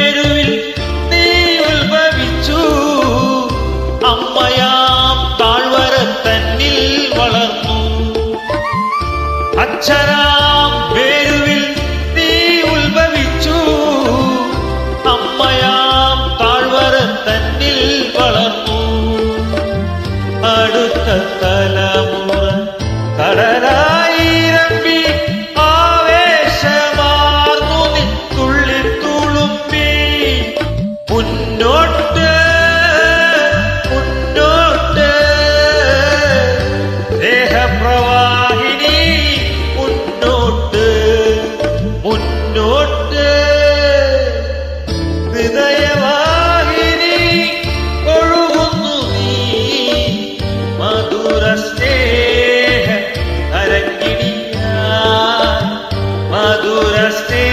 മേരുവിൽ നീ ഉത്ഭവിച്ചു. അമ്മയാം താഴ്വര തന്നിൽ വളർന്നു. അച്ഛനാം മേരുവിൽ നീ ഉത്ഭവിച്ചു. അമ്മയാം താഴ്വര തന്നിൽ വളർന്നു. അടുത്ത തലമുറ കടലായി രമ്പി ആവേശമാർന്നു നിത്തുള്ളി തുളുമ്പി. മുന്നോട്ട് മുന്നോട്ട് ദേഹപ്രവാഹിനി, മുന്നോട്ട് മുന്നോട്ട് ഹൃദയ